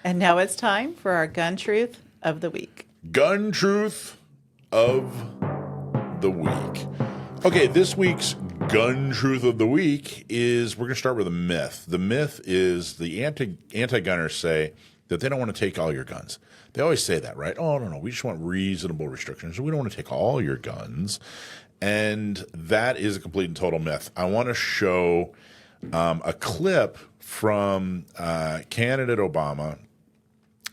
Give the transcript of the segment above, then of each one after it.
And now it's time for our gun truth of the week. Gun truth of the week. Okay, this week's gun truth of the week is we're going to start with a myth. The myth is the anti-gunners say that they don't want to take all your guns. They always say that, right? Oh, no, we just want reasonable restrictions. We don't want to take all your guns. And that is a complete and total myth. I want to show a clip from candidate Obama,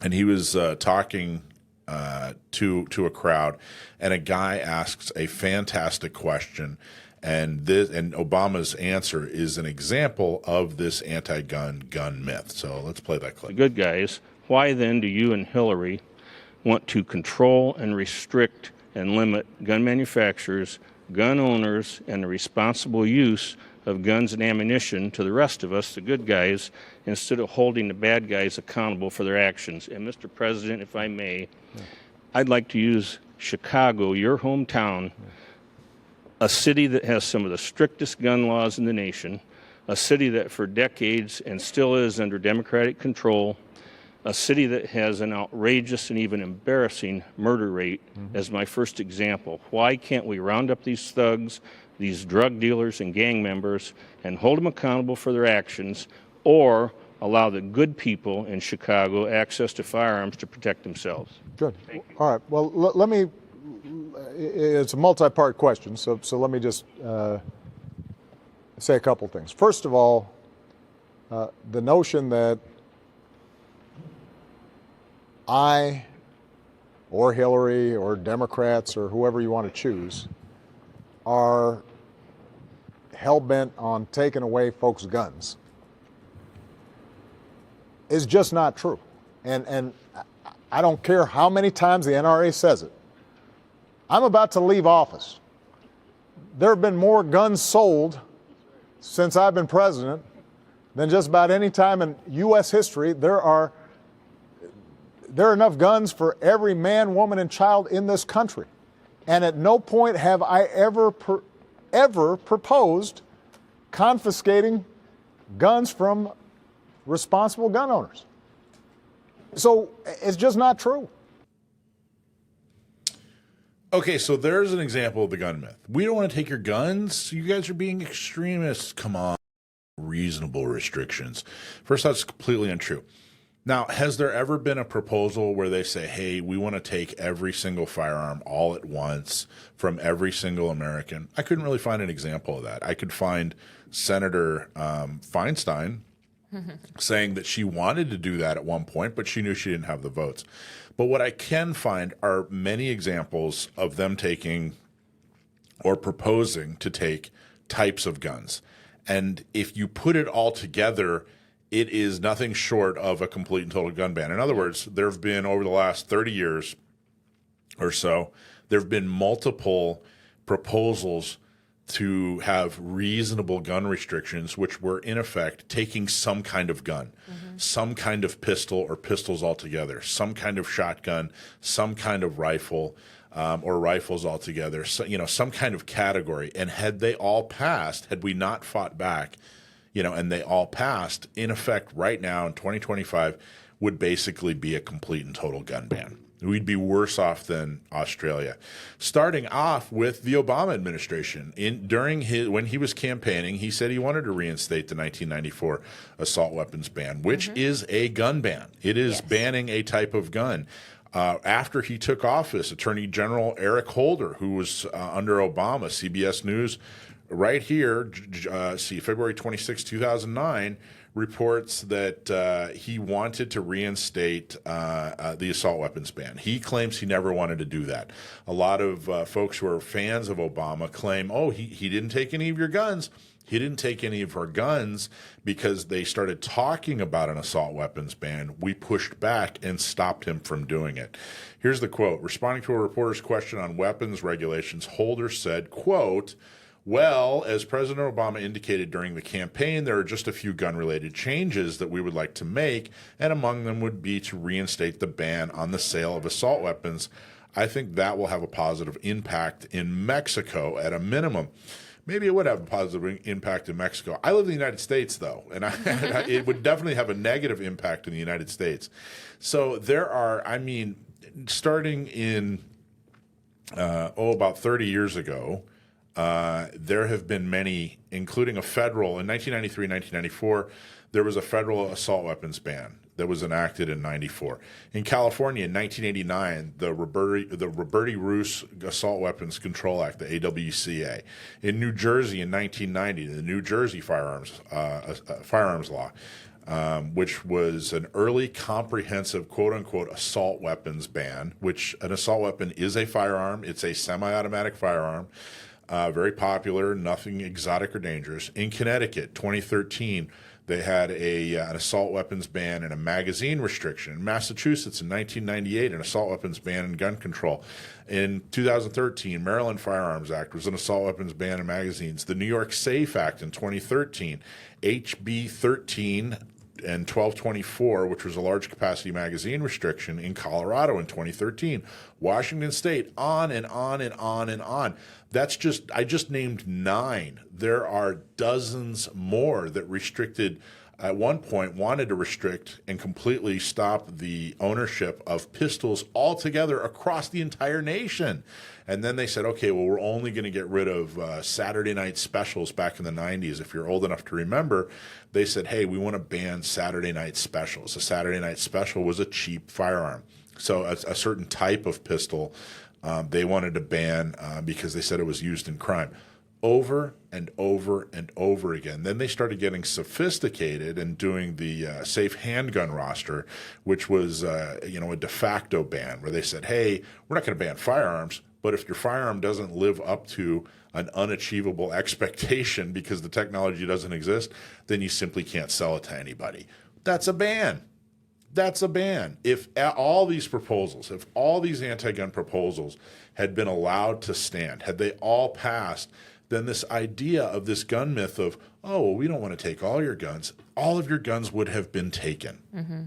and he was talking to a crowd, and a guy asks a fantastic question, and Obama's answer is an example of this anti-gun myth. So let's play that clip. The good guys, why then do you and Hillary want to control and restrict and limit gun manufacturers, gun owners, and the responsible use of guns and ammunition to the rest of us, the good guys, instead of holding the bad guys accountable for their actions? And Mr. President, if I may, I'd like to use Chicago, your hometown, a city that has some of the strictest gun laws in the nation, a city that for decades and still is under Democratic control, a city that has an outrageous and even embarrassing murder rate as my first example. Why can't we round up these thugs, these drug dealers and gang members, and hold them accountable for their actions, or allow the good people in Chicago access to firearms to protect themselves? Good. All right. Well, let me, it's a multi-part question, so let me just say a couple things. First of all, the notion that I or Hillary or Democrats or whoever you want to choose are hell-bent on taking away folks' guns is just not true. And I don't care how many times the NRA says it. I'm about to leave office. There have been more guns sold since I've been president than just about any time in U.S. history. There are enough guns for every man, woman, and child in this country. And at no point have I ever proposed confiscating guns from responsible gun owners. So it's just not true. Okay, so there's an example of the gun myth. We don't want to take your guns. You guys are being extremists. Come on. Reasonable restrictions. First, that's completely untrue. Now, has there ever been a proposal where they say, hey, we want to take every single firearm all at once from every single American? I couldn't really find an example of that. I could find Senator Feinstein saying that she wanted to do that at one point, but she knew she didn't have the votes. But what I can find are many examples of them taking or proposing to take types of guns. And if you put it all together, it is nothing short of a complete and total gun ban. In other words, there have been, over the last 30 years or so, there have been multiple proposals to have reasonable gun restrictions, which were in effect taking some kind of gun, some kind of pistol or pistols altogether, some kind of shotgun, some kind of rifle, or rifles altogether, so, some kind of category. And had they all passed, had we not fought back, and they all passed, in effect right now in 2025 would basically be a complete and total gun ban. We'd be worse off than Australia. Starting off with the Obama administration, when he was campaigning, he said he wanted to reinstate the 1994 assault weapons ban, which is a gun ban. It is banning a type of gun. After he took office, Attorney General Eric Holder, who was under Obama, CBS News, right here, February 26, 2009, reports that he wanted to reinstate the assault weapons ban. He claims he never wanted to do that. A lot of folks who are fans of Obama claim, he didn't take any of your guns. He didn't take any of our guns because they started talking about an assault weapons ban. We pushed back and stopped him from doing it. Here's the quote. Responding to a reporter's question on weapons regulations, Holder said, quote, well, as President Obama indicated during the campaign, there are just a few gun-related changes that we would like to make, and among them would be to reinstate the ban on the sale of assault weapons. I think that will have a positive impact in Mexico at a minimum. maybe it would have a positive impact in Mexico. I live in the United States, though, and it would definitely have a negative impact in the United States. So there are, I mean, starting in, about 30 years ago, there have been many, including a federal, in 1993, 1994, there was a federal assault weapons ban that was enacted in 94. In California in 1989, the Roberti-Roos Assault Weapons Control Act, the AWCA. In New Jersey in 1990, the New Jersey firearms law, which was an early comprehensive quote-unquote assault weapons ban, which an assault weapon is a firearm. It's a semi-automatic firearm. Very popular, nothing exotic or dangerous. In Connecticut, 2013, they had an assault weapons ban and a magazine restriction. In Massachusetts, in 1998, an assault weapons ban and gun control. In 2013, Maryland Firearms Act was an assault weapons ban and magazines. The New York SAFE Act in 2013, HB 13 and 1224, which was a large capacity magazine restriction in Colorado in 2013, Washington State, on and on and on and on. I just named 9. There are dozens more that restricted, at one point wanted to restrict and completely stop the ownership of pistols altogether across the entire nation. And then they said, okay, well, we're only going to get rid of Saturday night specials back in the 90s. If you're old enough to remember, they said, hey, we want to ban Saturday night specials. A Saturday night special was a cheap firearm. So a certain type of pistol they wanted to ban because they said it was used in crime. Over and over and over again. Then they started getting sophisticated and doing the safe handgun roster, which was a de facto ban, where they said, hey, we're not going to ban firearms, but if your firearm doesn't live up to an unachievable expectation because the technology doesn't exist, then you simply can't sell it to anybody. That's a ban. That's a ban. If all these anti-gun proposals had been allowed to stand, had they all passed, then this idea of this gun myth of, oh, well, we don't want to take all your guns, all of your guns would have been taken. Mm-hmm.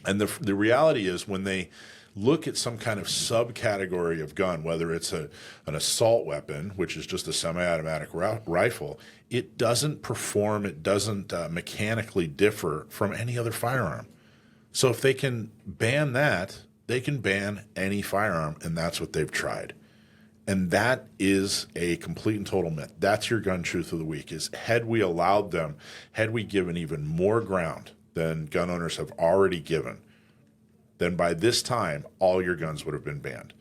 And the reality is, when they look at some kind of subcategory of gun, whether it's an assault weapon, which is just a semi-automatic rifle, it doesn't perform, it doesn't mechanically differ from any other firearm. So if they can ban that, they can ban any firearm, and that's what they've tried. And that is a complete and total myth. That's your gun truth of the week, is had we allowed them, had we given even more ground than gun owners have already given, then by this time, all your guns would have been banned.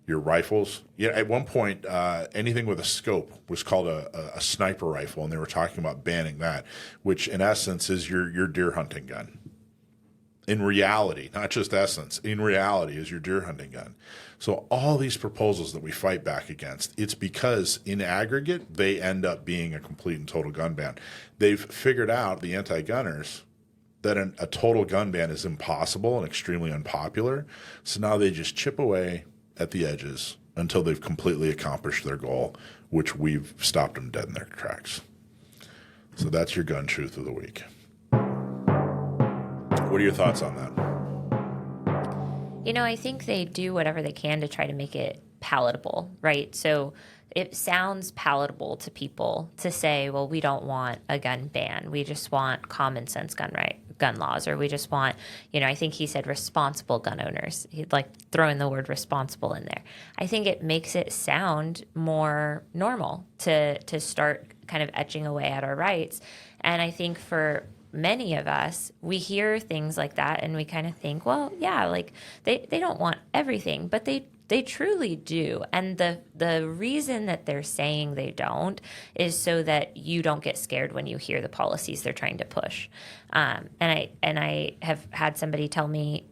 Your rifles, at one point, anything with a scope was called a sniper rifle, and they were talking about banning that, which in essence is your deer hunting gun. In reality, not just essence, in reality is your deer hunting gun. So all these proposals that we fight back against, it's because in aggregate, they end up being a complete and total gun ban. They've figured out, the anti-gunners, that a total gun ban is impossible and extremely unpopular. So now they just chip away at the edges until they've completely accomplished their goal, which we've stopped them dead in their tracks. So that's your gun truth of the week. What are your thoughts on that? I think they do whatever they can to try to make it palatable, right? So it sounds palatable to people to say, well, we don't want a gun ban. We just want common sense gun laws, or we just want, I think he said responsible gun owners. He'd like throwing the word responsible in there. I think it makes it sound more normal to start kind of etching away at our rights. And I think for many of us, we hear things like that and we kind of think, well, yeah, like they don't want everything, but they truly do. And the reason that they're saying they don't is so that you don't get scared when you hear the policies they're trying to push. And I have had somebody tell me,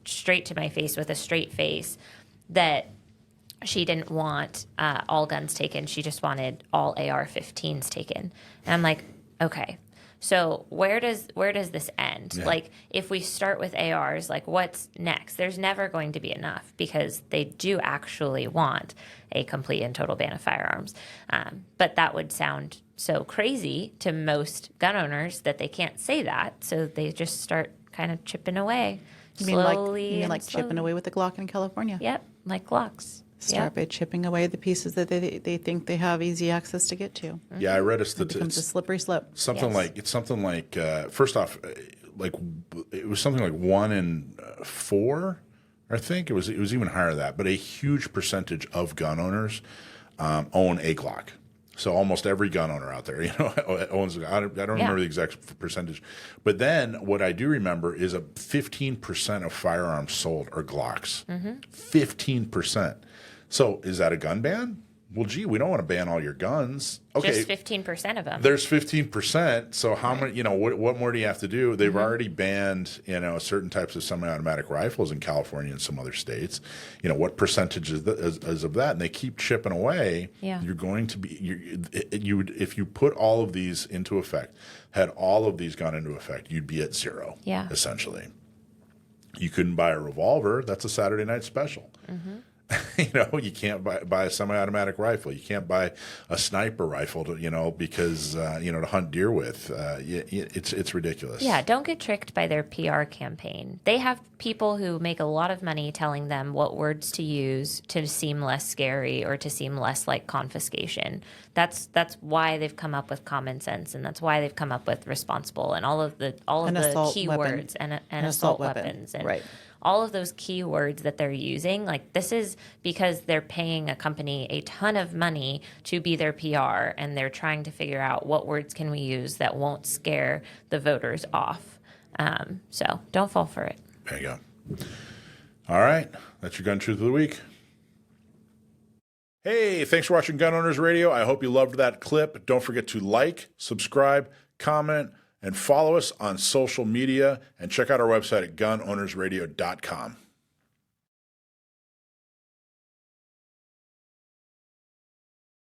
straight to my face with a straight face, that she didn't want all guns taken. She just wanted all AR-15s taken. And I'm like, okay. So where does this end? Yeah. Like, if we start with ARs, like, what's next? There's never going to be enough, because they do actually want a complete and total ban of firearms. But that would sound so crazy to most gun owners that they can't say that. So they just start kind of chipping away slowly. You mean like chipping away with the Glock in California? Yep, like Glocks. Start by chipping away the pieces that they think they have easy access to get to. Yeah, I read a It becomes a statistic. slippery slope. Something like first off, like it was something like 1 in 4. I think it was even higher than that. But a huge percentage of gun owners own a Glock. So almost every gun owner out there, owns. I don't remember the exact percentage, but then what I do remember is 15% of firearms sold are Glocks. 15%. So is that a gun ban? Well, gee, we don't want to ban all your guns. Okay, Just 15% of them. there's 15%. So how many? What more do you have to do? They've already banned certain types of semi-automatic rifles in California and some other states. What percentage is of that? And they keep chipping away. Yeah. You're going to be you would if you put all of these into effect, had all of these gone into effect, you'd be at zero. Yeah. Essentially, you couldn't buy a revolver. That's a Saturday night special. You can't buy a semi-automatic rifle. You can't buy a sniper rifle because to hunt deer with. It's ridiculous. Yeah, don't get tricked by their PR campaign. They have people who make a lot of money telling them what words to use to seem less scary or to seem less like confiscation. That's why they've come up with common sense, and that's why they've come up with responsible and all of the assault keywords weapon. and assault weapons and Right. all of those keywords that they're using. Like, this is because they're paying a company a ton of money to be their PR, and they're trying to figure out what words can we use that won't scare the voters off. So don't fall for it. There you go. All right. That's your gun truth of the week. Hey, thanks for watching Gun Owners Radio. I hope you loved that clip. Don't forget to like, subscribe, comment, and follow us on social media. And check out our website at gunownersradio.com.